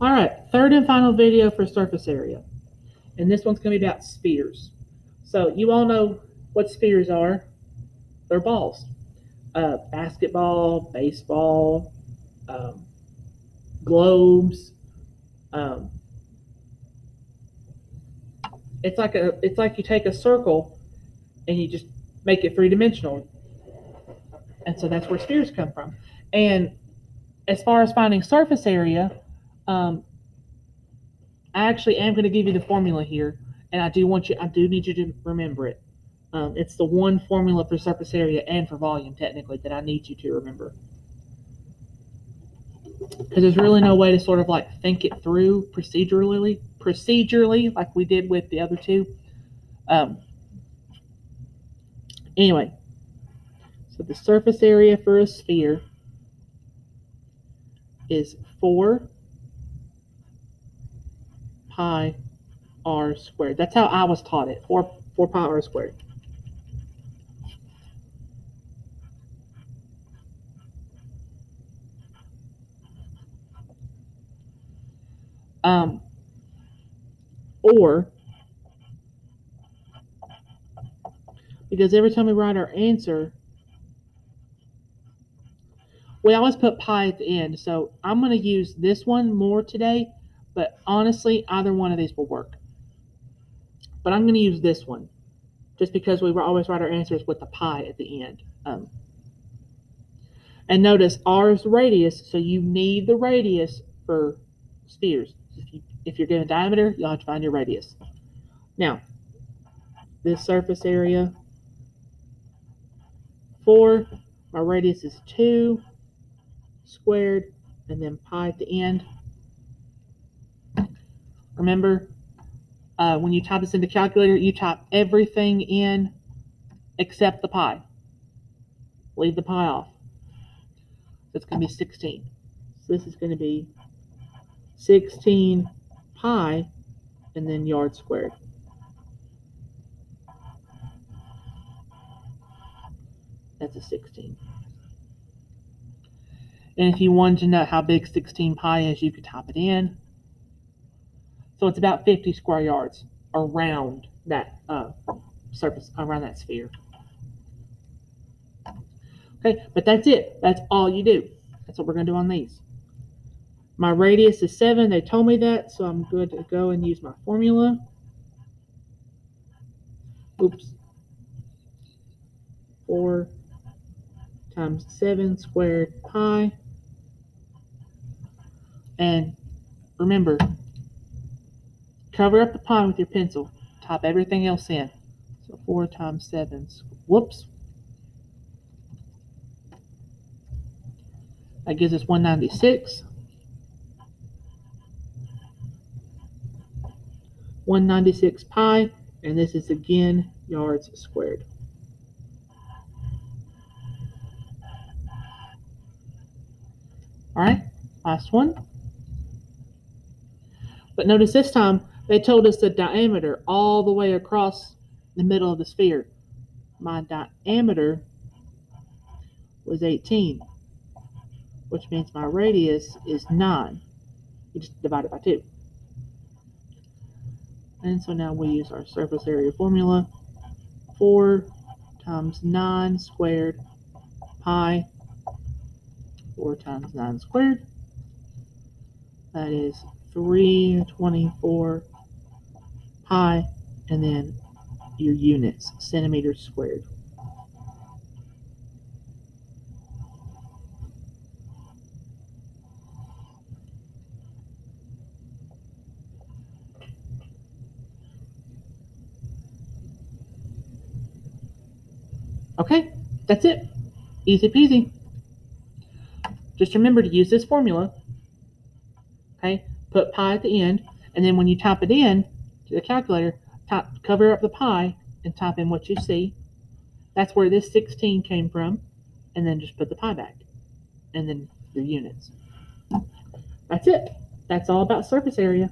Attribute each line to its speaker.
Speaker 1: All right, third and final video for surface area. And this one's going to be about spheres. So you all know what spheres are. They're balls. Basketball, baseball, um, globes. Um, it's like you take a circle and you just make it three dimensional, and so that's where spheres come from. And as far as finding surface area, um, I actually am going to give you the formula here, and I do need you to remember it. It's the one formula for surface area and for volume, technically, that I need you to remember. Because there's really no way to sort of like think it through procedurally, like we did with the other two. Um, anyway, so the surface area for a sphere is 4 pi r squared. That's how I was taught it. 4 pi r squared. Um, or because every time we write our answer, we always put pi at the end. So I'm going to use this one more today, but honestly, either one of these will work. But I'm going to use this one just because we always write our answers with the pi at the end. And notice r is the radius, so you need the radius for spheres. If you're given diameter, you'll have to find your radius. Now, this surface area, 4, my radius is 2 squared, and then pi at the end. Remember, when you type this into calculator, you type everything in except the pi. Leave the pi off. That's going to be 16. So this is going to be 16 pi and then yards squared. That's a 16. And if you wanted to know how big 16 pi is, you could type it in. So it's about 50 square yards around that surface, around that sphere. Okay, but that's it. That's all you do. That's what we're going to do on these. My radius is 7. They told me that, so I'm good to go and use my formula. Oops. 4 times 7 squared pi. And remember, cover up the pi with your pencil. Type everything else in. So 4 times 7. Whoops. That gives us 196. 196 pi, and this is again yards squared. All right, last one. But notice this time they told us the diameter all the way across the middle of the sphere. My diameter was 18, which means my radius is 9. You just divide it by 2. And so now we use our surface area formula. 4 times 9 squared pi. 4 times 9 squared. That is 324 pi, and then your units, centimeters squared. Okay, that's it. Easy peasy. Just remember to use this formula. Okay, put pi at the end, and then when you type it in to the calculator, cover up the pi and type in what you see. That's where this 16 came from, and then just put the pi back, and then your units. That's it. That's all about surface area.